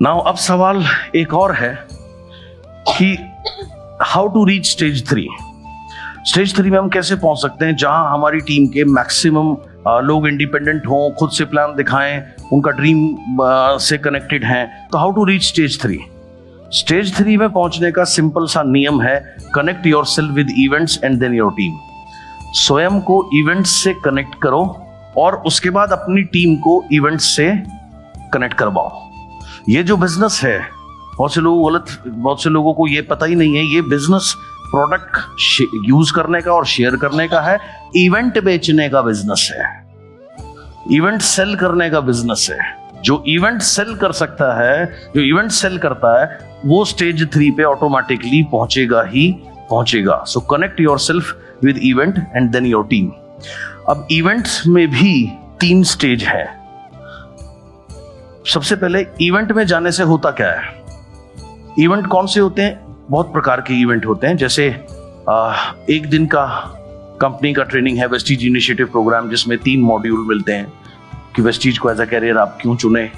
Now अब सवाल एक और है कि how to reach stage 3। Stage 3 में हम कैसे पहुंच सकते हैं जहां हमारी टीम के मैक्सिमम लोग इंडिपेंडेंट हों, खुद से प्लान दिखाएं, उनका ड्रीम से कनेक्टेड हैं। तो how to reach stage 3? Stage 3 में पहुंचने का सिंपल सा नियम है, connect yourself with events and then your team. स्वयं को इवेंट्स से कनेक्ट करो और उसके बाद अपनी टीम को इवेंट्स से कनेक्ट करवाओ। ये जो बिजनेस है, बहुत से लोगों को ये पता ही नहीं है, ये बिजनेस प्रोडक्ट यूज करने का और शेयर करने का है, इवेंट बेचने का बिजनेस है, इवेंट सेल करने का बिजनेस है। जो इवेंट सेल कर सकता है, जो इवेंट सेल करता है, वो स्टेज 3 पे ऑटोमेटिकली पहुंचेगा ही पहुंचेगा। So connect yourself with event and then your team. अब इवेंट्स में भी 3 स्टेज है। सबसे पहले इवेंट में जाने से होता क्या है? इवेंट कौन से होते हैं? बहुत प्रकार के इवेंट होते हैं। जैसे एक दिन का कंपनी का ट्रेनिंग है, वेस्टीज इनिशिएटिव प्रोग्राम, जिसमें 3 मॉड्यूल मिलते हैं कि वेस्टीज को एज अ कैरियर आप क्यों चुने,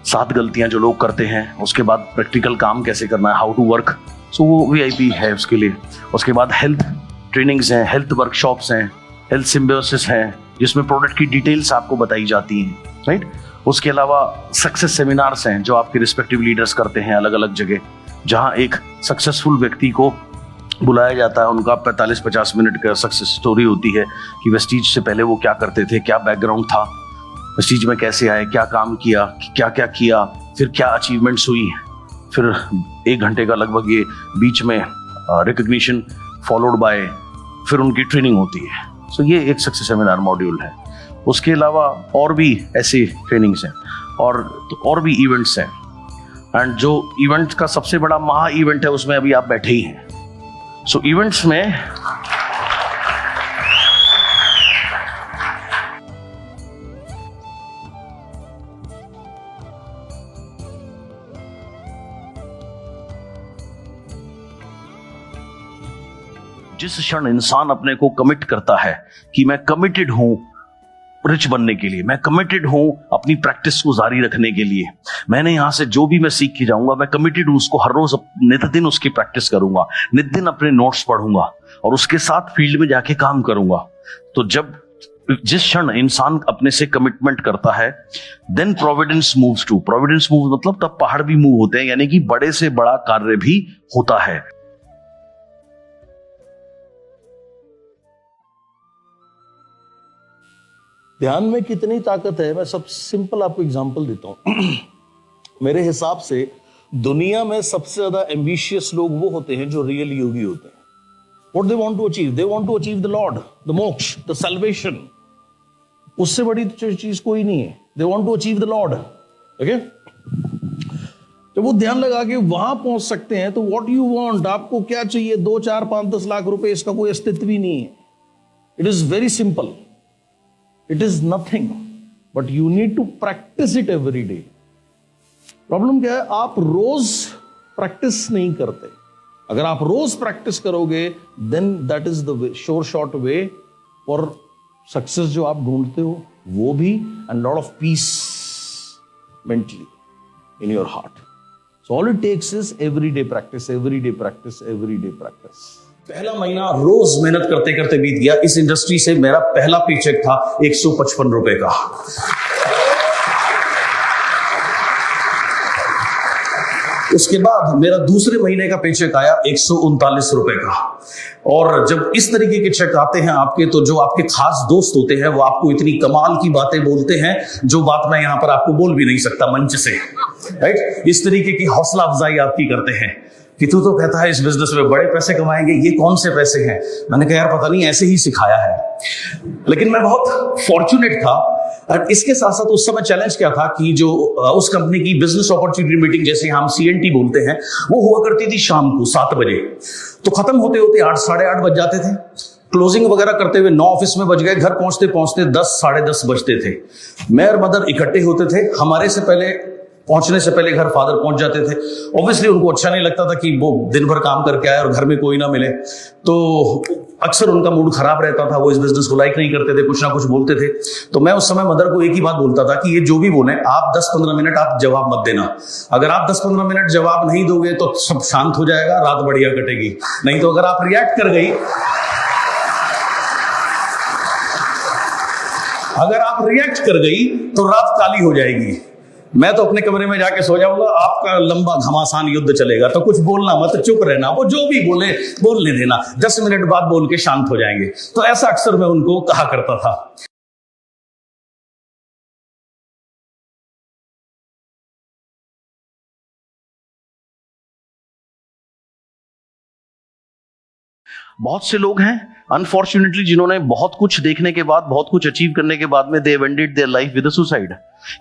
7 गलतियां जो लोग करते हैं, उसके बाद प्रैक्टिकल काम कैसे करना है, हाउ टू वर्क, सो वो VIP है उसके लिए। उसके बाद हेल्थ ट्रेनिंग्स हैं, हेल्थ वर्कशॉप्स हैं, हेल्थ सिम्बियोसिस है, जिसमें प्रोडक्ट की डिटेल्स आपको बताई जाती हैं, राइट। उसके अलावा सक्सेस सेमिनार्स हैं जो आपके रिस्पेक्टिव लीडर्स करते हैं अलग अलग जगह, जहां एक सक्सेसफुल व्यक्ति को बुलाया जाता है, उनका 45-50 मिनट का सक्सेस स्टोरी होती है कि वेस्टीज से पहले वो क्या करते थे, क्या बैकग्राउंड था, वेस्टीज में कैसे आए, क्या काम किया, क्या क्या किया, फिर क्या अचीवमेंट्स हुई, फिर 1 घंटे का लगभग ये बीच में रिकग्निशन फॉलोड बाय फिर उनकी ट्रेनिंग होती है। सो ये एक सक्सेस सेमिनार मॉड्यूल है। उसके अलावा और भी ऐसी ट्रेनिंग्स हैं और भी इवेंट्स हैं। एंड जो इवेंट का सबसे बड़ा महा इवेंट है, उसमें अभी आप बैठे ही हैं। सो इवेंट्स में जिस क्षण इंसान अपने को कमिट करता है कि मैं कमिटेड हूं रिच बनने के लिए, मैं कमिटेड हूं अपनी प्रैक्टिस को जारी रखने के लिए, मैंने यहां से जो भी मैं सीख के जाऊंगा, मैं कमिटेड हूं उसको हर रोज नित दिन उसकी प्रैक्टिस करूंगा, नित दिन अपने नोट्स पढ़ूंगा और उसके साथ फील्ड में जाके काम करूंगा। तो जिस क्षण इंसान अपने से कमिटमेंट करता है, then providence moves too. Providence move मतलब तब पहाड़ भी मूव होते हैं, यानी कि बड़े से बड़ा कार्य भी होता है। ध्यान में कितनी ताकत है, मैं सब सिंपल आपको एग्जांपल देता हूं। मेरे हिसाब से दुनिया में सबसे ज्यादा एम्बिशियस लोग वो होते हैं जो रियल योगी होते हैं। What they want to achieve? They want to achieve the Lord, the moksha, the salvation. उससे बड़ी चीज कोई नहीं है। They want to achieve the Lord. Okay? जब वो ध्यान लगा के वहां पहुंच सकते हैं, तो what you want, आपको क्या चाहिए, 2, 4, 5, 10 लाख रुपए, इसका कोई अस्तित्व ही नहीं है। It is very simple. It is nothing, but you need to practice it every day. Problem क्या है, आप रोज प्रैक्टिस नहीं करते। अगर आप रोज प्रैक्टिस करोगे, then that is the sure short way for success जो आप ढूंढते हो, वो भी, and lot of peace mentally in your heart. So all it takes is everyday practice, everyday practice, everyday practice. पहला महीना रोज मेहनत करते करते बीत गया। इस इंडस्ट्री से मेरा पहला पेचेक था 155 रुपए का। उसके बाद मेरा दूसरे महीने का पेचेक आया 139 रुपए का। और जब इस तरीके के चेक आते हैं आपके, तो जो आपके खास दोस्त होते हैं वो आपको इतनी कमाल की बातें बोलते हैं जो बात मैं यहां पर आपको बोल भी नहीं सकता मंच से, राइट। इस तरीके की हौसला अफजाई आपकी करते हैं कि तू तो कहता है इस बिजनेस में बड़े पैसे कमाएंगे, ये कौन से पैसे हैं। मैंने कहा यार पता नहीं, ऐसे ही सिखाया है। लेकिन मैं बहुत फॉर्चुनेट था। और इसके साथ साथ उस समय चैलेंज क्या था कि जो उस कंपनी की बिजनेस अपॉर्चुनिटी मीटिंग, जैसे हम CNT बोलते हैं, वो हुआ करती थी शाम को 7 बजे। तो खत्म होते होते 8, साढ़े 8 बज जाते थे। क्लोजिंग वगैरह करते हुए 9 ऑफिस में बज गए, घर पहुंचते पहुंचते 10, साढ़े 10 बजते थे। मैं और मदर इकट्ठे होते थे। हमारे से पहले पहुंचने से पहले घर फादर पहुंच जाते थे। ऑब्वियसली उनको अच्छा नहीं लगता था कि वो दिन भर काम करके आए और घर में कोई ना मिले, तो अक्सर उनका मूड खराब रहता था, वो इस बिजनेस को लाइक नहीं करते थे, कुछ ना कुछ बोलते थे। तो मैं उस समय मदर को एक ही बात बोलता था कि ये जो भी बोले आप 10-15 मिनट आप जवाब मत देना। अगर आप 10-15 मिनट जवाब नहीं दोगे तो सब शांत हो जाएगा, रात बढ़िया कटेगी। नहीं तो अगर आप रिएक्ट कर गई, अगर आप रिएक्ट कर गई तो रात काली हो जाएगी। मैं तो अपने कमरे में जाके सो जाऊंगा, आपका लंबा घमासान युद्ध चलेगा। तो कुछ बोलना मत, चुप रहना, वो जो भी बोले बोलने देना, 10 मिनट बाद बोल के शांत हो जाएंगे। तो ऐसा अक्सर मैं उनको कहा करता था। बहुत से लोग हैं अनफॉर्चुनेटली जिन्होंने बहुत कुछ देखने के बाद, बहुत कुछ अचीव करने के बाद में they ended their life with suicide.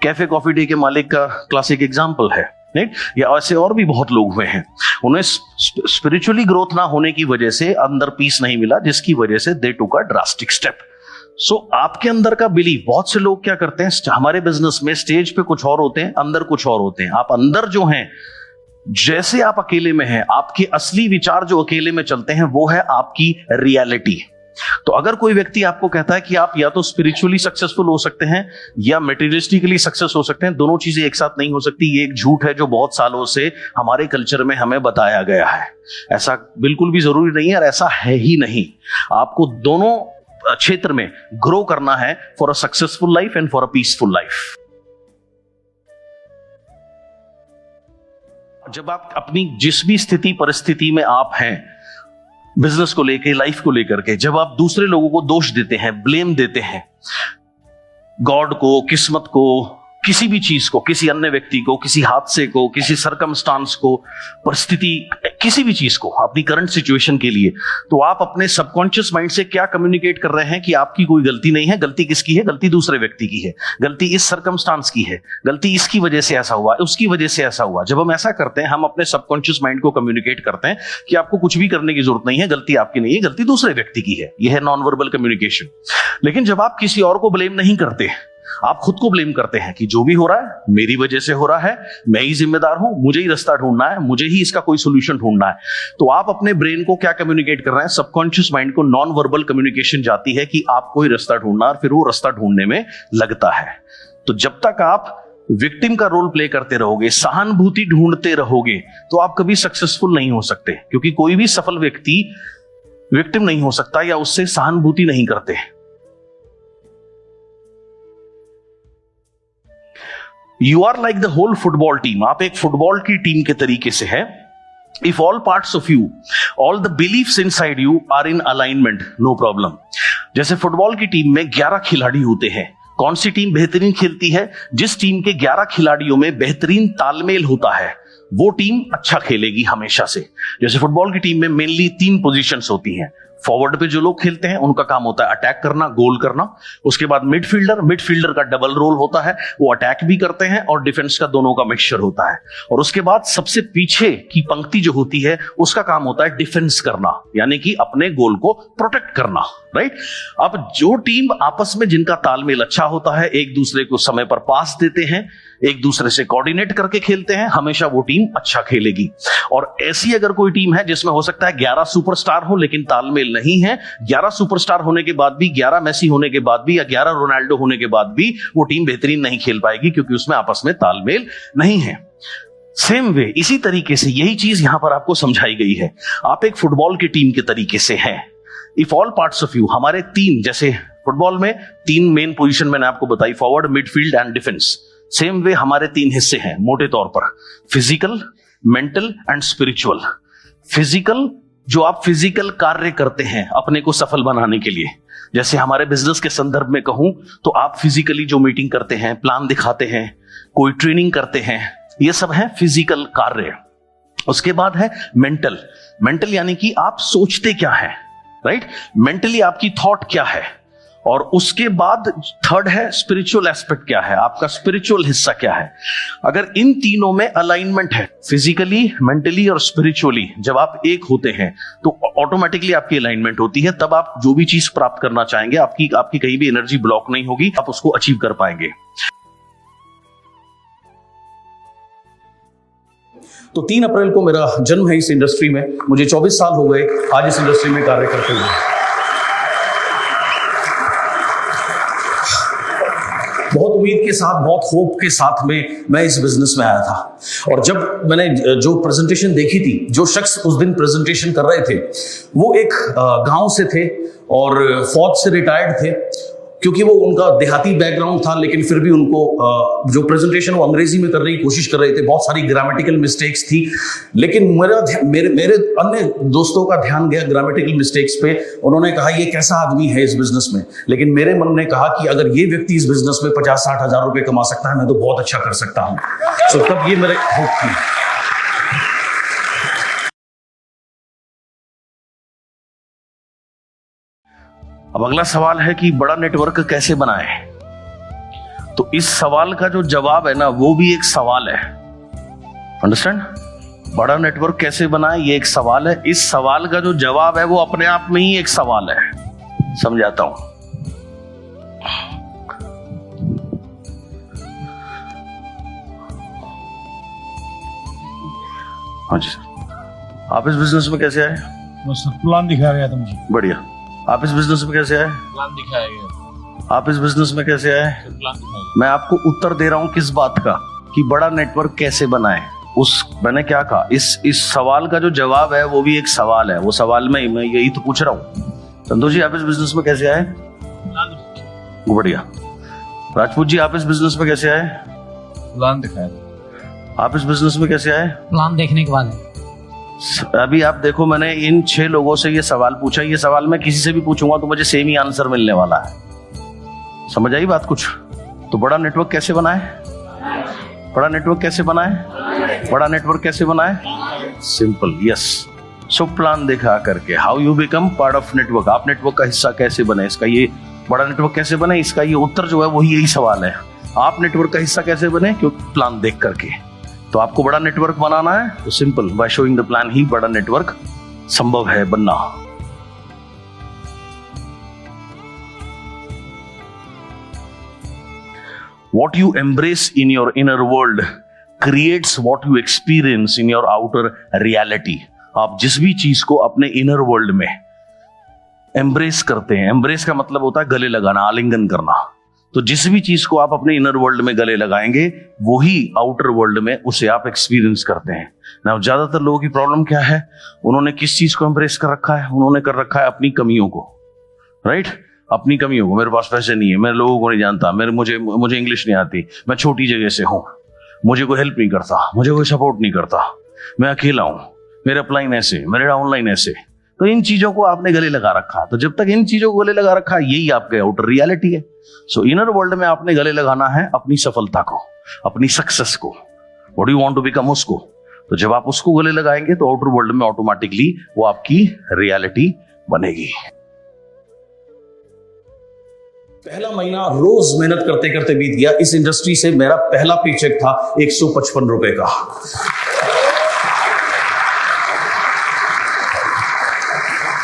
Cafe coffee day के मालिक का क्लासिक एग्जांपल है, राइट? या ऐसे और भी बहुत लोग हुए हैं, उन्हें स्पिरिचुअली ग्रोथ ना होने की वजह से अंदर पीस नहीं मिला, जिसकी वजह से दे टुक अ ड्रास्टिक स्टेप। सो आपके अंदर का बिलीफ, बहुत से लोग क्या करते हैं हमारे बिजनेस में, स्टेज पे कुछ और होते हैं, अंदर कुछ और होते हैं। आप अंदर जो हैं, जैसे आप अकेले में हैं, आपके असली विचार जो अकेले में चलते हैं वो है आपकी रियलिटी। तो अगर कोई व्यक्ति आपको कहता है कि आप या तो स्पिरिचुअली सक्सेसफुल हो सकते हैं या मटेरियलिस्टिकली सक्सेस हो सकते हैं, दोनों चीजें एक साथ नहीं हो सकती। ये एक झूठ है जो बहुत सालों से हमारे कल्चर में हमें बताया गया है। ऐसा बिल्कुल भी जरूरी नहीं है और ऐसा है ही नहीं। आपको दोनों क्षेत्र में ग्रो करना है for a successful life and for a peaceful life. जब आप अपनी जिस भी स्थिति परिस्थिति में आप हैं, बिजनेस को लेके, लाइफ को लेकर के, जब आप दूसरे लोगों को दोष देते हैं, ब्लेम देते हैं, गॉड को, किस्मत को, किसी भी चीज को, किसी अन्य व्यक्ति को, किसी हादसे को, किसी सरकमस्टांस को, परिस्थिति, किसी भी चीज को, अपनी करंट सिचुएशन के लिए, तो आप अपने सबकॉन्शियस माइंड से क्या कम्युनिकेट कर रहे हैं कि आपकी कोई गलती नहीं है, गलती किसकी है? गलती दूसरे व्यक्ति की है, गलती इस सरकमस्टांस की है, गलती इसकी वजह से ऐसा हुआ, उसकी वजह से ऐसा हुआ। जब हम ऐसा करते हैं, हम अपने सबकॉन्शियस माइंड को कम्युनिकेट करते हैं कि आपको कुछ भी करने की जरूरत नहीं है, गलती आपकी नहीं है, गलती दूसरे व्यक्ति की है। यह है नॉन वर्बल कम्युनिकेशन। लेकिन जब आप किसी और को ब्लेम नहीं करते, आप खुद को ब्लेम करते हैं कि जो भी हो रहा है मेरी वजह से हो रहा है, मैं ही जिम्मेदार हूं, मुझे ही रास्ता ढूंढना है, मुझे ही इसका कोई सॉल्यूशन ढूंढना है, तो आप अपने ब्रेन को क्या कम्युनिकेट कर रहे हैं? सबकॉन्शियस माइंड को नॉन वर्बल कम्युनिकेशन जाती है कि आपको ही रास्ता ढूंढना, और फिर वो रास्ता ढूंढने में लगता है। तो जब तक आप विक्टिम का रोल प्ले करते रहोगे, सहानुभूति ढूंढते रहोगे, तो आप कभी सक्सेसफुल नहीं हो सकते, क्योंकि कोई भी सफल व्यक्ति विक्टिम नहीं हो सकता या उससे सहानुभूति नहीं करते। You are like the whole football team. आप एक फुटबॉल की टीम के तरीके से है। If all parts of you, all the beliefs inside you are in alignment, no problem. जैसे फुटबॉल की टीम में 11 खिलाड़ी होते हैं। कौन सी टीम बेहतरीन खेलती है? जिस टीम के 11 खिलाड़ियों में बेहतरीन तालमेल होता है, वो टीम अच्छा खेलेगी हमेशा से। जैसे फुटबॉल की टीम में मेनली 3 पोजीशंस होती हैं। फॉरवर्ड पे जो लोग खेलते हैं उनका काम होता है अटैक करना, गोल करना। उसके बाद मिडफील्डर का डबल रोल होता है, वो अटैक भी करते हैं और डिफेंस का, दोनों का मिक्सचर होता है। और उसके बाद सबसे पीछे की पंक्ति जो होती है उसका काम होता है डिफेंस करना, यानी कि अपने गोल को प्रोटेक्ट करना, राइट? अब जो टीम आपस में जिनका तालमेल अच्छा होता है, एक दूसरे को समय पर पास देते हैं, एक दूसरे से कोऑर्डिनेट करके खेलते हैं, हमेशा वो टीम अच्छा खेलेगी। और ऐसी अगर कोई टीम है जिसमें हो सकता है 11 सुपरस्टार हो लेकिन तालमेल नहीं है, 11 सुपरस्टार होने के बाद भी, 11 मेसी होने के बाद भी या 11 रोनाल्डो होने के बाद भी वो टीम बेहतरीन नहीं खेल पाएगी, क्योंकि उसमें आपस में तालमेल नहीं है। सेम वे, इसी तरीके से यही चीज यहां पर आपको समझाई गई है। आप एक फुटबॉल की टीम के तरीके से हैं। If all parts of you, हमारे 3, जैसे फुटबॉल में 3 मेन पोजीशन मैंने आपको बताई, forward, midfield and defence. Same way हमारे 3 हिस्से हैं मोटे तौर पर, physical, mental and spiritual. Physical, जो आप फिजिकल कार्य करते हैं अपने को सफल बनाने के लिए, जैसे हमारे बिजनेस के संदर्भ में कहूं तो आप फिजिकली जो मीटिंग करते हैं, प्लान दिखाते हैं, कोई ट्रेनिंग करते हैं, ये सब है फिजिकल कार्य। उसके बाद है मेंटल यानी कि आप सोचते क्या है, राइट? मेंटली आपकी थॉट क्या है। और उसके बाद थर्ड है स्पिरिचुअल एस्पेक्ट, क्या है आपका स्पिरिचुअल हिस्सा, क्या है। अगर इन तीनों में अलाइनमेंट है, फिजिकली, मेंटली और स्पिरिचुअली, जब आप एक होते हैं तो ऑटोमेटिकली आपकी अलाइनमेंट होती है। तब आप जो भी चीज प्राप्त करना चाहेंगे, आपकी कहीं भी एनर्जी ब्लॉक नहीं होगी, आप उसको अचीव कर पाएंगे। तो 3 अप्रैल को मेरा जन्म है इस इंडस्ट्री में। मुझे 24 साल हो गए आज इस इंडस्ट्री में कार्य करते हुए। बहुत उम्मीद के साथ, बहुत होप के साथ में मैं इस बिजनेस में आया था। और जब मैंने जो प्रेजेंटेशन देखी थी, जो शख्स उस दिन प्रेजेंटेशन कर रहे थे वो एक गांव से थे और फौज से रिटायर्ड थे। क्योंकि वो उनका देहाती बैकग्राउंड था, लेकिन फिर भी उनको जो प्रेजेंटेशन वो अंग्रेजी में करने की कोशिश कर रहे थे, बहुत सारी ग्रामेटिकल मिस्टेक्स थी। लेकिन मेरे अन्य दोस्तों का ध्यान गया ग्रामेटिकल मिस्टेक्स पे। उन्होंने कहा ये कैसा आदमी है इस बिजनेस में। लेकिन मेरे मन ने कहा कि अगर ये व्यक्ति इस बिजनेस में 50-60 हजार रुपए कमा सकता है, मैं तो बहुत अच्छा कर सकता हूं। तो तब ये मेरे होप थी। अब अगला सवाल है कि बड़ा नेटवर्क कैसे बनाएं। तो इस सवाल का जो जवाब है ना, वो भी एक सवाल है। अंडरस्टैंड? बड़ा नेटवर्क कैसे बनाएं, ये एक सवाल है। इस सवाल का जो जवाब है वो अपने आप में ही एक सवाल है। समझाता हूं। हाँ जी सर। आप इस बिजनेस में कैसे आए? बस प्लान दिखाया गया था मुझे। बढ़िया। आप इस बिजनेस में कैसे आए? प्लान दिखाया गया। आप इस बिजनेस में कैसे आए? प्लान दिखाया गया। मैं आपको उत्तर दे रहा हूं किस बात का, कि बड़ा नेटवर्क कैसे बनाए। मैंने क्या कहा, इस सवाल का जो जवाब है वो भी एक सवाल है। वो सवाल में मैं यही तो पूछ रहा हूं। संतोष जी, आप इस बिजनेस में कैसे आए? बढ़िया। राजपूत जी, आप इस बिजनेस में कैसे आए? प्लान दिखाया। आप इस बिजनेस में कैसे आए? प्लान देखने के बाद है। अभी आप देखो, मैंने इन 6 लोगों से ये सवाल पूछा। ये सवाल मैं किसी से भी पूछूंगा तो मुझे सेम ही आंसर मिलने वाला है। समझ आई बात कुछ? तो बड़ा नेटवर्क कैसे बनाए? बड़ा नेटवर्क कैसे बनाए? बड़ा नेटवर्क कैसे बनाए? Simple, yes. सो प्लान दिखा करके, how you become part of network. आप नेटवर्क का हिस्सा कैसे बने, इसका ये बड़ा नेटवर्क कैसे बने, इसका ये उत्तर जो है वही यही सवाल है। आप नेटवर्क का हिस्सा कैसे बने? क्योंकि प्लान देख करके। तो आपको बड़ा नेटवर्क बनाना है तो simple, by showing the plan ही बड़ा नेटवर्क संभव है बनना। What you embrace in your inner world creates what you experience in your outer reality. आप जिस भी चीज को अपने इनर वर्ल्ड में एम्ब्रेस करते हैं, एम्ब्रेस का मतलब होता है गले लगाना, आलिंगन करना। तो जिस भी चीज को आप अपने इनर वर्ल्ड में गले लगाएंगे, वही आउटर वर्ल्ड में उसे आप एक्सपीरियंस करते हैं ना। ज्यादातर लोगों की प्रॉब्लम क्या है, उन्होंने किस चीज को एम्ब्रेस कर रखा है? उन्होंने कर रखा है अपनी कमियों को, राइट? अपनी कमियों को। मेरे पास पैसे नहीं है, मैं लोगों को नहीं जानता, मुझे इंग्लिश नहीं आती, मैं छोटी जगह से हूं, मुझे कोई हेल्प नहीं करता, मुझे कोई सपोर्ट नहीं करता, मैं अकेला हूं, मेरा अपलाइन ऐसे, मेरा ऑनलाइन ऐसे। तो इन चीजों को आपने गले लगा रखा। तो जब तक इन चीजों को गले लगा रखा, यही आपके आउटर रियलिटी है। सो इनर वर्ल्ड में आपने गले लगाना है अपनी सफलता को, अपनी सक्सेस को, what you want to become, उसको। तो जब आप उसको गले लगाएंगे तो आउटर वर्ल्ड में ऑटोमेटिकली वो आपकी रियलिटी बनेगी। पहला महीना रोज मेहनत करते करते बीत गया। इस इंडस्ट्री से मेरा पहला पेचेक था 155 रुपए का।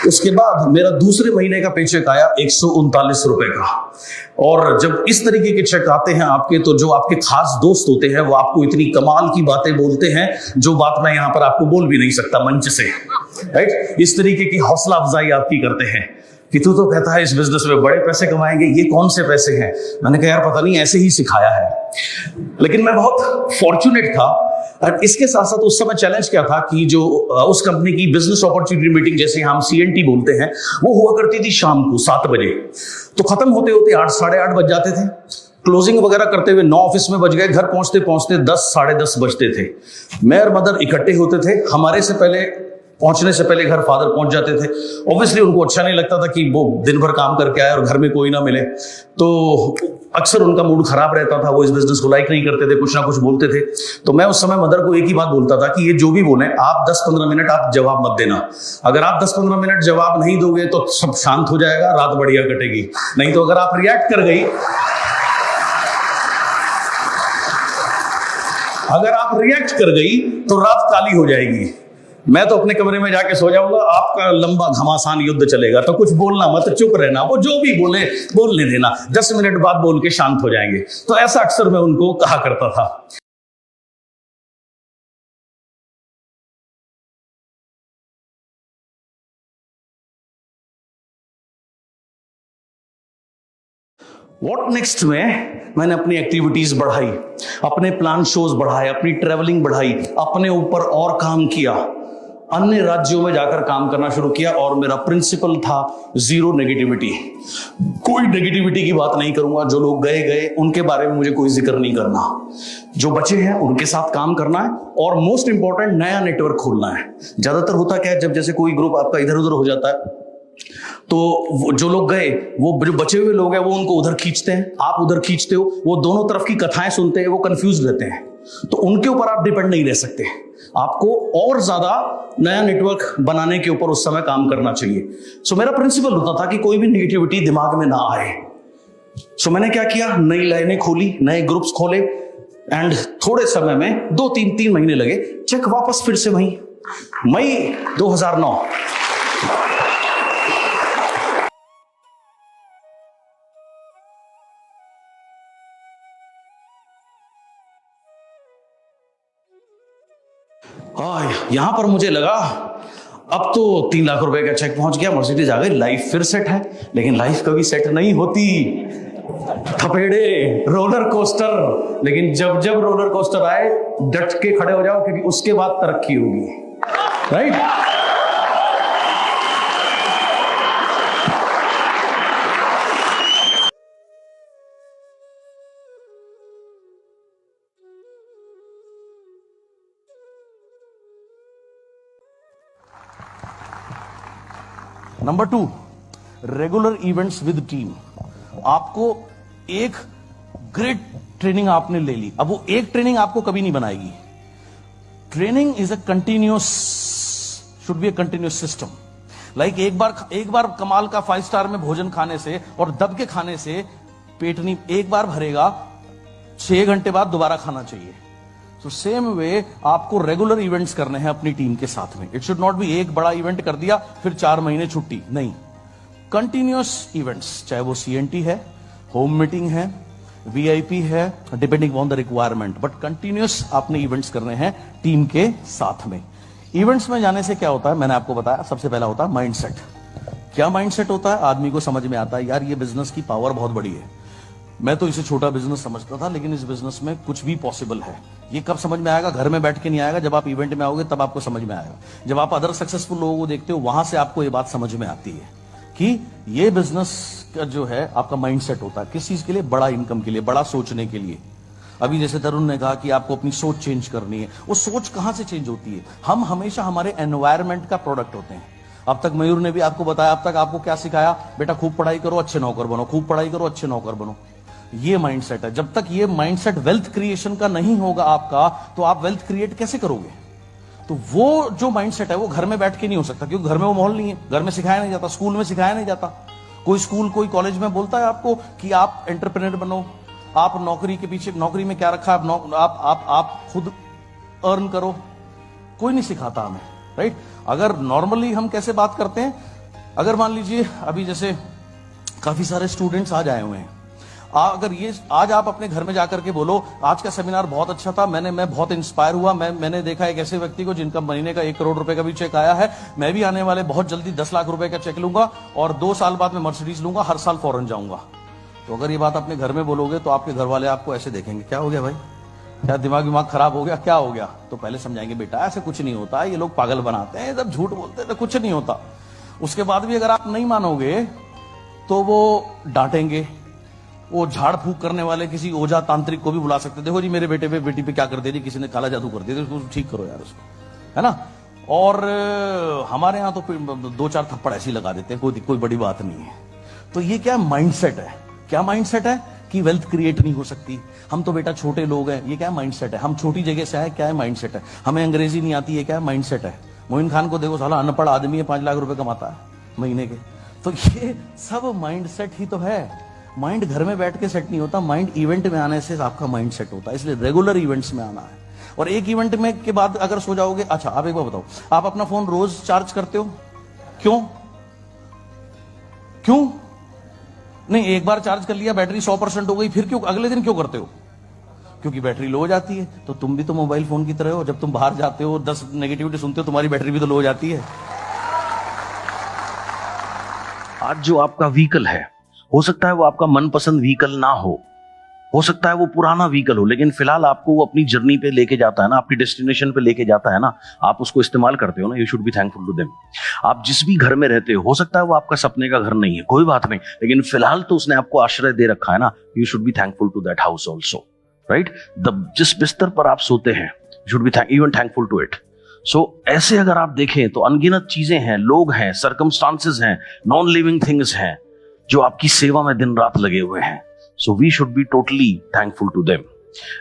उसके बाद मेरा दूसरे महीने का पेचेक आया 139 रुपए का। और जब इस तरीके के चेक आते हैं आपके, तो जो आपके खास दोस्त होते हैं वो आपको इतनी कमाल की बातें बोलते हैं जो बात मैं यहां पर आपको बोल भी नहीं सकता मंच से, राइट? इस तरीके की हौसला अफजाई आपकी करते हैं कि तू तो कहता है इस बिजनेस में बड़े पैसे कमाएंगे, ये कौन से पैसे हैं? मैंने कहा यार पता नहीं, ऐसे ही सिखाया है। लेकिन मैं बहुत फॉर्चुनेट था। और इसके साथ साथ उस समय चैलेंज क्या था कि जो उस कंपनी की बिजनेस अपॉर्चुनिटी मीटिंग, जैसे हम CNT बोलते हैं, वो हुआ करती थी शाम को 7 बजे। तो खत्म होते होते 8, साढ़े 8 बज जाते थे। क्लोजिंग वगैरह करते हुए 9 ऑफिस में बज गए। घर पहुंचते पहुंचते 10, साढ़े 10 बजते थे। मैं और मदर इकट्ठे होते थे। हमारे से पहले, पहुंचने से पहले घर फादर पहुंच जाते थे। ऑब्वियसली उनको अच्छा नहीं लगता था कि वो दिन भर काम करके आए और घर में कोई ना मिले। तो अक्सर उनका मूड खराब रहता था, वो इस बिजनेस को लाइक नहीं करते थे, कुछ ना कुछ बोलते थे। तो मैं उस समय मदर को एक ही बात बोलता था कि ये जो भी बोले, आप 10-15 मिनट आप जवाब मत देना। अगर आप 10-15 मिनट जवाब नहीं दोगे तो सब शांत हो जाएगा, रात बढ़िया कटेगी। नहीं तो अगर आप रिएक्ट कर गई, तो रात काली हो जाएगी। मैं तो अपने कमरे में जाके सो जाऊंगा, आपका लंबा घमासान युद्ध चलेगा। तो कुछ बोलना मत, चुप रहना, वो जो भी बोले बोलने देना, 10 मिनट बाद बोल के शांत हो जाएंगे। तो ऐसा अक्सर मैं उनको कहा करता था। व्हाट नेक्स्ट में मैंने अपनी एक्टिविटीज बढ़ाई, अपने प्लान शोज बढ़ाए, अपनी ट्रेवलिंग बढ़ाई, अपने ऊपर और काम किया, अन्य राज्यों में जाकर काम करना शुरू किया। और मेरा प्रिंसिपल था जीरो नेगेटिविटी। कोई नेगेटिविटी की बात नहीं करूंगा। जो लोग गए गए उनके बारे में मुझे कोई जिक्र नहीं करना। जो बचे हैं उनके साथ काम करना है और मोस्ट इंपॉर्टेंट नया नेटवर्क खोलना है। ज्यादातर होता क्या है, जब जैसे कोई ग्रुप आपका इधर उधर हो जाता है तो जो लोग गए, वो जो बचे हुए लोग हैं वो उनको उधर खींचते हैं, आप उधर खींचते हो, वो दोनों तरफ की कथाएं सुनते हैं, वो कंफ्यूज रहते हैं। तो उनके ऊपर आप डिपेंड नहीं रह सकते। आपको और ज्यादा नया नेटवर्क बनाने के ऊपर उस समय काम करना चाहिए। सो मेरा प्रिंसिपल होता था कि कोई भी नेगेटिविटी दिमाग में ना आए। सो मैंने क्या किया, नई लाइनें खोली, नए ग्रुप्स खोले एंड थोड़े समय में 2-3 महीने लगे, चेक वापस फिर से वही मई 2009। यहां पर मुझे लगा अब तो 3 लाख रुपए का चेक पहुंच गया, मर्सिडीज आ गई, लाइफ फिर सेट है। लेकिन लाइफ कभी सेट नहीं होती। थपेड़े, रोलर कोस्टर, लेकिन जब जब रोलर कोस्टर आए डट के खड़े हो जाओ, क्योंकि उसके बाद तरक्की होगी, right? Number 2, regular events with team. आपको एक ग्रेट ट्रेनिंग आपने ले ली, अब वो एक ट्रेनिंग आपको कभी नहीं बनाएगी। Training is a continuous, should be a continuous system. Like एक बार कमाल का 5 स्टार में भोजन खाने से और दब के खाने से पेट नहीं, एक बार भरेगा, 6 घंटे बाद दोबारा खाना चाहिए। तो सेम वे आपको रेगुलर इवेंट्स करने हैं अपनी टीम के साथ में। इट शुड नॉट बी एक बड़ा इवेंट कर दिया फिर 4 महीने छुट्टी, नहीं। कंटिन्यूअस इवेंट्स, चाहे वो CNT है, होम मीटिंग है, VIP है, depending on the requirement, but continuous आपने इवेंट्स करने हैं टीम के साथ में। इवेंट्स में जाने से क्या होता है, मैंने आपको बताया, सबसे पहला होता है माइंडसेट। क्या माइंडसेट होता है? आदमी को समझ में आता है यार ये बिजनेस की पावर बहुत बड़ी है। मैं तो इसे छोटा बिजनेस समझता था, लेकिन इस बिजनेस में कुछ भी पॉसिबल है। ये कब समझ में आएगा? घर में बैठ के नहीं आएगा, जब आप इवेंट में आओगे तब आपको समझ में आएगा। जब आप अदर सक्सेसफुल लोगों को देखते हो वहां से आपको ये बात समझ में आती है कि ये बिजनेस का जो है आपका माइंडसेट होता है। किस चीज के लिए? बड़ा इनकम के लिए, बड़ा सोचने के लिए। अभी जैसे तरुण ने कहा कि आपको अपनी सोच चेंज करनी है, वो सोच कहां से चेंज होती है? हम हमेशा हमारे एनवायरमेंट का प्रोडक्ट होते हैं। अब तक मयूर ने भी आपको बताया, अब तक आपको क्या सिखाया? बेटा खूब पढ़ाई करो, अच्छे नौकर बनो, खूब पढ़ाई करो, अच्छे नौकर बनो। ये माइंडसेट है। जब तक ये माइंडसेट वेल्थ क्रिएशन का नहीं होगा आपका, तो आप वेल्थ क्रिएट कैसे करोगे? तो वो जो माइंडसेट है वो घर में बैठ के नहीं हो सकता, क्योंकि घर में वो माहौल नहीं है, घर में सिखाया नहीं जाता, स्कूल में सिखाया नहीं जाता। कोई स्कूल, कोई कॉलेज में बोलता है आपको कि आप एंटरप्रेन्योर बनो, आप नौकरी के पीछे, नौकरी में क्या रखा है, आप खुद अर्न करो, कोई नहीं सिखाता हमें, राइट? अगर नॉर्मली हम कैसे बात करते हैं, अगर मान लीजिए अभी जैसे काफी सारे स्टूडेंट्स आज आए हुए हैं, अगर ये आज आप अपने घर में जाकर के बोलो आज का सेमिनार बहुत अच्छा था, मैं बहुत इंस्पायर हुआ, मैंने देखा एक ऐसे व्यक्ति को जिनका महीने का 1 करोड़ रुपए का भी चेक आया है, मैं भी आने वाले बहुत जल्दी 10 लाख रुपए का चेक लूंगा और 2 साल बाद मैं मर्सिडीज लूंगा, हर साल फॉरेन जाऊंगा। तो अगर ये बात अपने घर में बोलोगे तो आपके घर वाले आपको ऐसे देखेंगे, क्या हो गया भाई, क्या दिमाग खराब हो गया, क्या हो गया? तो पहले समझाएंगे बेटा ऐसे कुछ नहीं होता, ये लोग पागल बनाते हैं, जब झूठ बोलते हैं तो कुछ नहीं होता। उसके बाद भी अगर आप नहीं मानोगे तो वो डांटेंगे, वो झाड़ फूक करने वाले किसी ओझा तांत्रिक को भी बुला सकते हैं, देखो जी मेरे बेटे पे बेटी पे क्या कर दे जी, किसी ने काला जादू कर दिया, उसको ठीक करो यार उसको, है ना? और हमारे यहाँ तो 2-4 थप्पड़ ऐसे ही लगा देते हैं, कोई बड़ी बात नहीं है। तो ये क्या माइंडसेट है? क्या माइंडसेट है? कि वेल्थ क्रिएट नहीं हो सकती, हम तो बेटा छोटे लोग हैं, ये क्या माइंडसेट है? हम छोटी जगह से आए, क्या है माइंडसेट है? हमें अंग्रेजी नहीं आती है, क्या माइंडसेट है? मोइन खान को देखो, साला अनपढ़ आदमी है, 5 लाख रुपए कमाता है महीने के। तो ये सब माइंडसेट ही तो है। माइंड घर में बैठ के सेट नहीं होता, माइंड इवेंट में आने से आपका माइंड सेट होता है। इसलिए रेगुलर इवेंट्स में आना है। और एक इवेंट में के बाद अगर सो जाओगे, अच्छा आप एक बार बताओ, आप अपना फोन रोज चार्ज करते हो? क्यों नहीं? एक बार चार्ज कर लिया, बैटरी 100% हो गई, फिर क्यों अगले दिन क्यों करते हो? क्योंकि बैटरी लो हो जाती है। तो तुम भी तो मोबाइल फोन की तरह हो, जब तुम बाहर जाते हो 10 नेगेटिविटी सुनते हो, तुम्हारी बैटरी भी तो लो हो जाती है। आज जो आपका व्हीकल है हो सकता है वो आपका मनपसंद व्हीकल ना हो सकता है वो पुराना व्हीकल हो, लेकिन फिलहाल आपको वो अपनी जर्नी पे लेके जाता है ना, आपकी डेस्टिनेशन पे लेके जाता है ना, आप उसको इस्तेमाल करते हो ना, you should be thankful to them. आप जिस भी घर में रहते हो सकता है वो आपका सपने का घर नहीं है, कोई बात नहीं, लेकिन फिलहाल तो उसने आपको आश्रय दे रखा है ना, you should be thankful to that house also, right. जिस बिस्तर पर आप सोते हैं, should be even thankful to it. So ऐसे अगर आप देखें तो अनगिनत चीजें हैं, लोग हैं, सर्कमस्टांसेस हैं, नॉन लिविंग थिंग्स हैं जो आपकी सेवा में दिन रात लगे हुए हैं। So we should be totally thankful to them.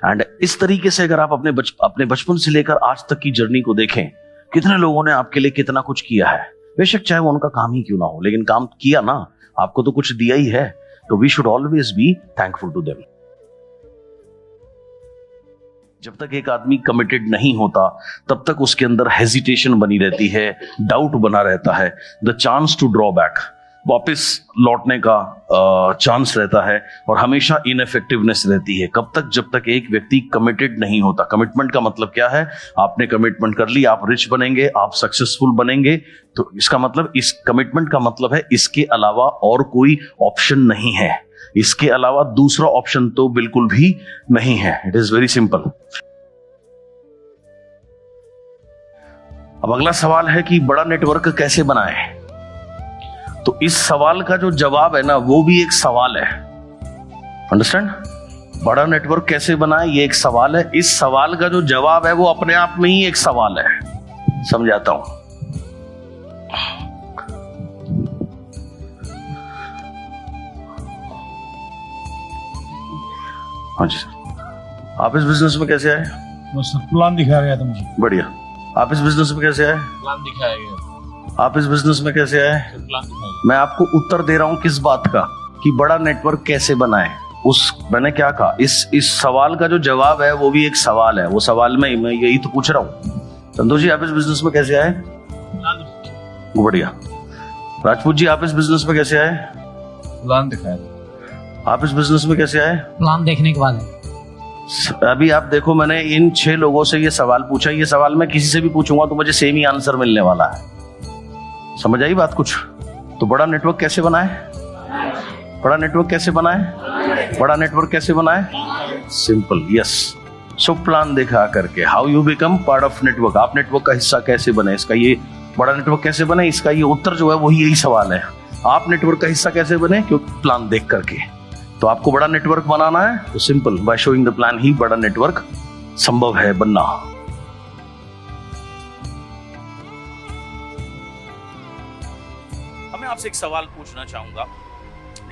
And इस तरीके से अगर आप अपने बचपन से लेकर आज तक की जर्नी को देखें, कितने लोगों ने आपके लिए कितना कुछ किया है, बेशक चाहे वो उनका काम ही क्यों ना हो, लेकिन काम किया ना, आपको तो कुछ दिया ही है, तो we should always be thankful to them. जब तक एक आदमी कमिटेड नहीं होता तब तक उसके अंदर हेजिटेशन बनी रहती है, डाउट बना रहता है, the chance to draw back, वापस लौटने का चांस रहता है, और हमेशा इनएफेक्टिवनेस रहती है। कब तक? जब तक एक व्यक्ति कमिटेड नहीं होता। कमिटमेंट का मतलब क्या है? आपने कमिटमेंट कर ली, आप रिच बनेंगे, आप सक्सेसफुल बनेंगे, तो इसका मतलब, इस कमिटमेंट का मतलब है इसके अलावा और कोई ऑप्शन नहीं है, इसके अलावा दूसरा ऑप्शन तो बिल्कुल भी नहीं है। It is very simple. अब अगला सवाल है कि बड़ा नेटवर्क कैसे बनाएं? तो इस सवाल का जो जवाब है ना, वो भी एक सवाल है। अंडरस्टैंड? बड़ा नेटवर्क कैसे बनाएं, ये एक सवाल है। इस सवाल का जो जवाब है वो अपने आप में ही एक सवाल है। समझाता हूं। हाँ जी सर। आप इस बिजनेस में कैसे आए? बस प्लान दिखाया गया था मुझे। बढ़िया। आप इस बिजनेस में कैसे आए? प्लान दिखाया गया। आप इस बिजनेस में कैसे आए? प्लान दिखाया गया। मैं आपको उत्तर दे रहा हूं किस बात का, कि बड़ा नेटवर्क कैसे बनाए। मैंने क्या कहा, इस सवाल का जो जवाब है वो भी एक सवाल है। वो सवाल में मैं यही तो पूछ रहा हूं। संतोष जी, आप इस बिजनेस में कैसे आए? बढ़िया। राजपूत जी, आप इस बिजनेस में कैसे आए? प्लान दिखाया। आप इस बिजनेस में कैसे आए? प्लान देखने के बाद है। अभी आप देखो, मैंने इन 6 लोगों से ये सवाल पूछा, ये सवाल मैं किसी से भी पूछूंगा तो मुझे सेम ही आंसर मिलने वाला है। समझ आई बात कुछ? तो बड़ा नेटवर्क कैसे बनाए? बड़ा नेटवर्क कैसे बनाए? बड़ा नेटवर्क कैसे बनाए? Simple, yes. सो प्लान दिखा करके, how you become part of network. आप नेटवर्क का हिस्सा कैसे बने, इसका ये बड़ा नेटवर्क कैसे बने, इसका ये उत्तर जो है वही यही सवाल है। आप नेटवर्क का हिस्सा कैसे बने? क्योंकि प्लान देख करके। तो आपको बड़ा नेटवर्क बनाना है तो simple, by showing the plan ही बड़ा नेटवर्क संभव है बनना। मैं आपसे एक सवाल पूछना चाहूंगा।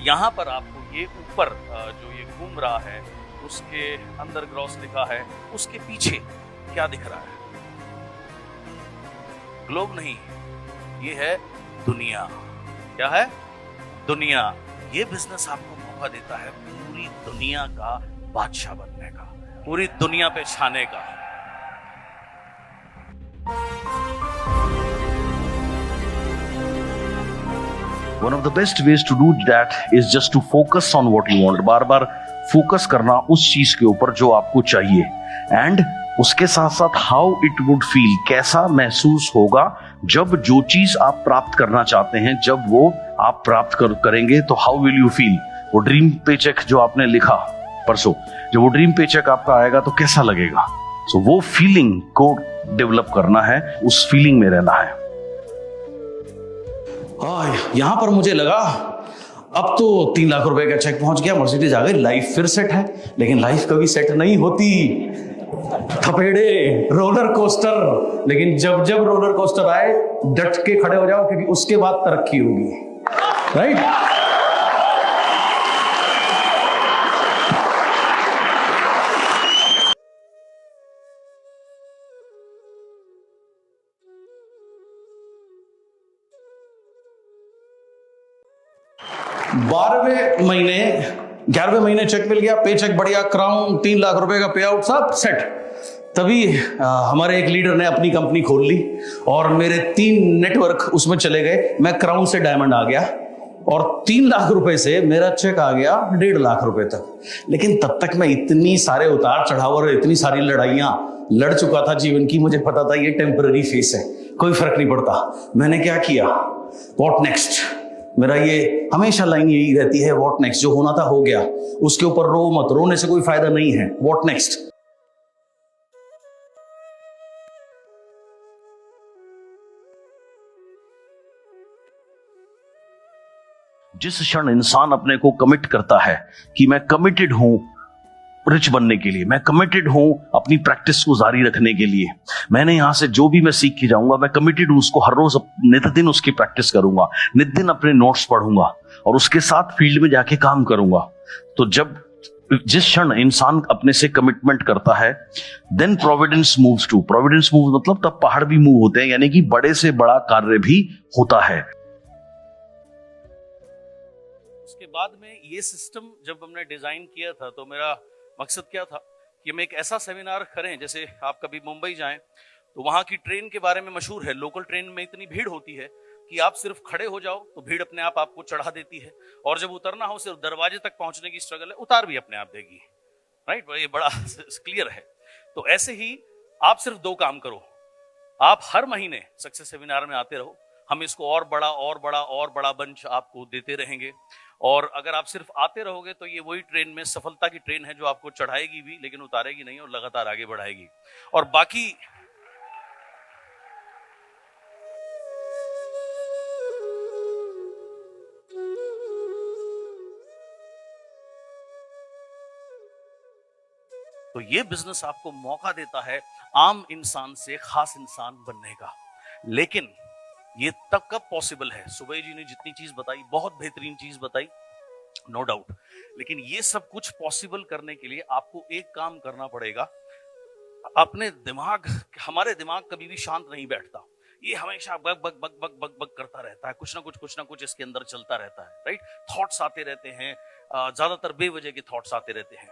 यहां पर आपको ये ऊपर जो ये घूम रहा है, उसके अंदर ग्रॉस लिखा है, उसके पीछे क्या दिख रहा है? ग्लोब नहीं, ये है दुनिया। क्या है? दुनिया। ये बिजनेस आपको मौका देता है पूरी दुनिया का बादशाह बनने का, पूरी दुनिया पे छाने का। One of the best ways to do that is just to focus on what you want. Bar bar focus करना उस चीज के ऊपर जो आपको चाहिए, एंड उसके साथ साथ हाउ इट वुड फील, कैसा महसूस होगा जब जो चीज आप प्राप्त करना चाहते हैं, जब वो आप प्राप्त करेंगे तो हाउ विल यू फील। वो ड्रीम पेचेक जो आपने लिखा परसों, जब वो ड्रीम पेचेक आपका आएगा तो कैसा लगेगा। सो वो फीलिंग को डेवलप करना है, उस फीलिंग में रहना है। यहां पर मुझे लगा अब तो 3 लाख रुपए का चेक पहुंच गया, मर्सिडीज आ गई, लाइफ फिर सेट है। लेकिन लाइफ कभी सेट नहीं होती। थपेड़े, रोलर कोस्टर, लेकिन जब जब रोलर कोस्टर आए डट के खड़े हो जाओ, क्योंकि उसके बाद तरक्की होगी, राइट? बारहवें महीने 11वें महीने चेक मिल गया, पे चेक बढ़िया, क्राउन, 3 लाख रुपए का पे आउट, सब सेट। तभी हमारे एक लीडर ने अपनी कंपनी खोल ली और मेरे 3 नेटवर्क उसमें चले गए। मैं क्राउन से डायमंड आ गया और 3 लाख रुपए से मेरा चेक आ गया 1.5 लाख रुपए तक। लेकिन तब तक मैं इतनी सारे उतार चढ़ाव और इतनी सारी लड़ाइयां लड़ चुका था जीवन की, मुझे पता था ये टेम्पररी फेस है, कोई फर्क नहीं पड़ता। मैंने क्या किया, व्हाट नेक्स्ट? मेरा ये हमेशा लाइन यही रहती है, व्हाट नेक्स्ट। जो होना था हो गया, उसके ऊपर रो मत, रोने से कोई फायदा नहीं है। What next. जिस क्षण इंसान अपने को कमिट करता है कि मैं कमिटेड हूं रिच बनने के लिए, मैं कमिटेड हूं अपनी प्रैक्टिस को जारी रखने के लिए, मैंने यहां से जो भी मैं सीख के जाऊंगा, मैं कमिटेड हूं उसको हर रोज नित दिन उसकी प्रैक्टिस करूंगा, नित दिन अपने नोट्स पढ़ूंगा और उसके साथ फील्ड में जाके काम करूंगा। तो जिस क्षण इंसान अपने से कमिटमेंट करता है, then providence moves too, providence move मतलब तब पहाड़ भी मूव होते हैं, यानी कि बड़े से बड़ा कार्य भी होता है। उसके बाद में ये सिस्टम जब हमने डिजाइन किया था तो मेरा मकसद क्या था कि हम एक ऐसा सेमिनार करें, जैसे आप कभी मुंबई जाएं तो वहां की ट्रेन के बारे में मशहूर है, लोकल ट्रेन में इतनी भीड़ होती है कि आप सिर्फ खड़े हो जाओ तो भीड़ अपने आप आपको चढ़ा देती है, और जब उतरना हो सिर्फ दरवाजे तक पहुंचने की स्ट्रगल है, उतार भी अपने आप देगी। राइट, ये बड़ा क्लियर है। तो ऐसे ही आप सिर्फ 2 काम करो, आप हर महीने सक्सेस सेमिनार में आते रहो, हम इसको और बड़ा बंच आपको देते रहेंगे। और अगर आप सिर्फ आते रहोगे तो ये वही ट्रेन में सफलता की ट्रेन है जो आपको चढ़ाएगी भी लेकिन उतारेगी नहीं और लगातार आगे बढ़ाएगी। और बाकी तो ये बिजनेस आपको मौका देता है आम इंसान से खास इंसान बनने का। लेकिन ये तब कब पॉसिबल है? सुबह जी ने जितनी चीज बताई, बहुत बेहतरीन चीज बताई, नो डाउट, लेकिन ये सब कुछ पॉसिबल करने के लिए आपको एक काम करना पड़ेगा। अपने दिमाग, हमारे दिमाग कभी भी शांत नहीं बैठता, ये हमेशा bug bug bug bug bug bug करता रहता है, कुछ ना कुछ इसके अंदर चलता रहता है। राइट, थॉट्स आते रहते हैं, ज्यादातर बेवजह के थॉट्स आते रहते हैं।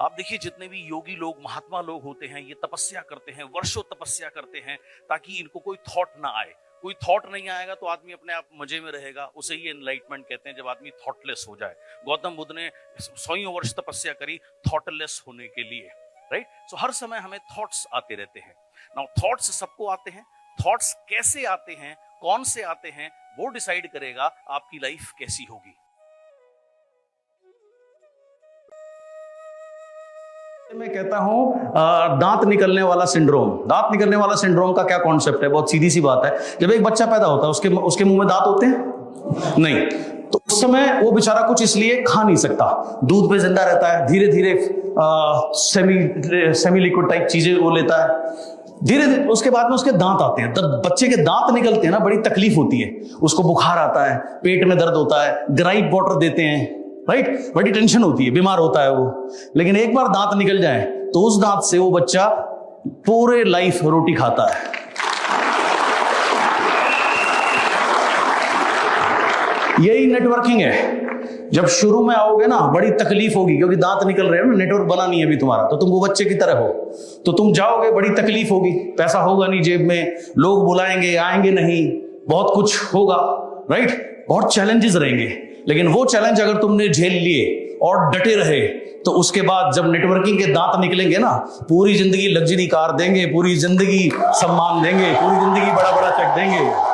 आप देखिए जितने भी योगी लोग, महात्मा लोग होते हैं, ये तपस्या करते हैं, वर्षों तपस्या करते हैं ताकि इनको कोई थॉट ना आए। कोई थॉट नहीं आएगा तो आदमी अपने आप मजे में रहेगा, उसे ही एनलाइटमेंट कहते हैं, जब आदमी थॉटलेस हो जाए। गौतम बुद्ध ने 100 वर्ष तपस्या करी थॉटलेस होने के लिए। राइट, सो हर समय हमें थॉट्स आते रहते हैं। नाउ थॉट्स सबको आते हैं, थॉट्स कैसे आते हैं, कौन से आते हैं, वो डिसाइड करेगा आपकी लाइफ कैसी होगी। मैं कहता हूं दांत निकलने वाला सिंड्रोम। दांत निकलने वाला सिंड्रोम का क्या कॉन्सेप्ट है? बहुत सीधी सी बात है। जब एक बच्चा पैदा होता है उसके मुंह में दांत होते हैं? नहीं। तो उस समय वो बेचारा कुछ इसलिए खा नहीं सकता, दूध पे जिंदा रहता है, धीरे धीरे सेमी लिक्विड टाइप चीजें वो लेता है, धीरे धीरे उसके बाद में उसके दांत आते हैं। तब बच्चे के दांत निकलते हैं ना, बड़ी तकलीफ होती है, उसको बुखार आता है, पेट में दर्द होता है, ग्राइप वाटर देते हैं, राइट, बड़ी टेंशन होती है, बीमार होता है वो। लेकिन एक बार दांत निकल जाए तो उस दांत से वो बच्चा पूरे लाइफ रोटी खाता है। यही नेटवर्किंग है। जब शुरू में आओगे ना बड़ी तकलीफ होगी, क्योंकि दांत निकल रहे हो ना, नेटवर्क बना नहीं है अभी तुम्हारा, तो तुम वो बच्चे की तरह हो, तो तुम जाओगे, बड़ी तकलीफ होगी, पैसा होगा नहीं जेब में, लोग बुलाएंगे, आएंगे नहीं, बहुत कुछ होगा, राइट, बहुत चैलेंजेस रहेंगे। लेकिन वो चैलेंज अगर तुमने झेल लिए और डटे रहे तो उसके बाद जब नेटवर्किंग के दांत निकलेंगे ना, पूरी जिंदगी लग्जरी कार देंगे, पूरी जिंदगी सम्मान देंगे, पूरी जिंदगी बड़ा बड़ा चेक देंगे।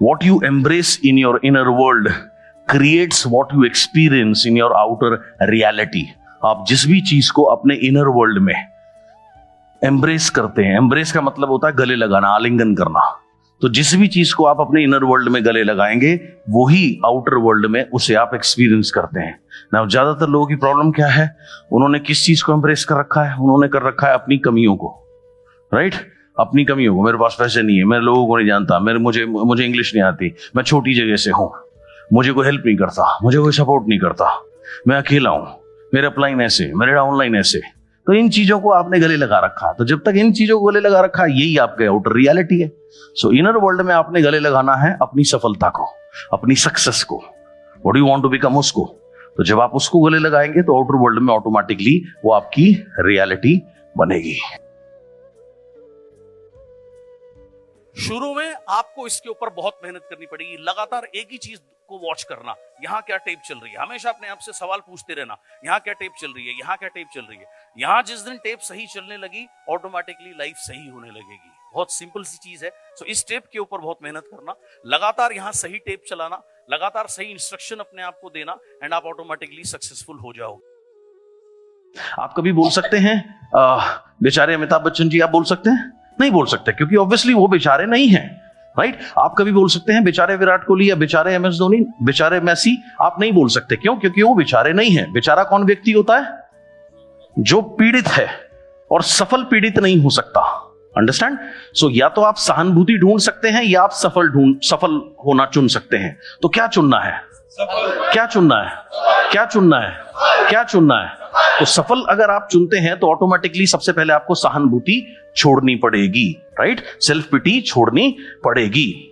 What you embrace in your inner world creates what you experience in your outer reality. आप जिस भी चीज को अपने इनर वर्ल्ड में एम्ब्रेस करते हैं, एम्ब्रेस का मतलब होता है गले लगाना, आलिंगन करना, तो जिस भी चीज को आप अपने इनर वर्ल्ड में गले लगाएंगे वही आउटर वर्ल्ड में उसे आप एक्सपीरियंस करते हैं ना। ज्यादातर लोगों की प्रॉब्लम क्या है? उन्होंने किस चीज को एम्ब्रेस कर रखा है? उन्होंने कर रखा है अपनी कमियों को, राइट, अपनी कमियों को। मेरे पास पैसे नहीं है, मैं लोगों को नहीं जानता, मुझे इंग्लिश नहीं आती, मैं छोटी जगह से हूं, मुझे कोई हेल्प नहीं करता, मुझे कोई सपोर्ट नहीं करता, मैं अकेला हूं, मेरा अपलाइन ऐसे, मेरा डाउनलाइन ऐसे। तो इन चीजों को आपने गले लगा रखा। तो जब तक इन चीजों को गले लगा रखा, यही आपके आउटर रियलिटी है। सो इनर वर्ल्ड में आपने गले लगाना है अपनी सफलता को, अपनी सक्सेस को, what you want to become, उसको। तो जब आप उसको गले लगाएंगे तो आउटर वर्ल्ड में ऑटोमेटिकली वो आपकी रियलिटी बनेगी। शुरू में आपको इसके ऊपर बहुत मेहनत करनी पड़ेगी, लगातार एक ही चीज को वॉच करना, यहाँ क्या टेप चल रही है, हमेशा अपने आप से सवाल पूछते रहना, यहाँ क्या टेप चल रही है, यहाँ क्या टेप चल रही है। यहाँ जिस दिन टेप सही चलने लगी, ऑटोमेटिकली लाइफ सही होने लगेगी। बहुत सिंपल सी चीज है। सो इस टेप के ऊपर बहुत मेहनत करना, लगातार यहाँ सही टेप चलाना, लगातार सही इंस्ट्रक्शन अपने आप को देना, एंड आप ऑटोमेटिकली सक्सेसफुल हो जाओगे। आप कभी बोल सकते हैं बेचारे अमिताभ बच्चन जी, आप बोल सकते हैं? नहीं बोल सकते, क्योंकि ऑब्वियसली वो बेचारे नहीं हैं, राइट? आप कभी बोल सकते हैं बेचारे विराट कोहली या बेचारे एमएस धोनी, बेचारे मेसी? आप नहीं बोल सकते। क्यों? क्योंकि वो बेचारे नहीं हैं। बेचारा कौन व्यक्ति होता है? जो पीड़ित है, और सफल पीड़ित नहीं हो सकता। अंडरस्टैंड? सो या तो आप सहानुभूति ढूंढ सकते हैं, या आप सफल होना चुन सकते हैं। तो क्या चुनना है? क्या चुनना है? क्या चुनना है? क्या चुनना है? तो सफल अगर आप चुनते हैं तो ऑटोमेटिकली सबसे पहले आपको सहानुभूति छोड़नी पड़ेगी, राइट? सेल्फ पिटी छोड़नी पड़ेगी।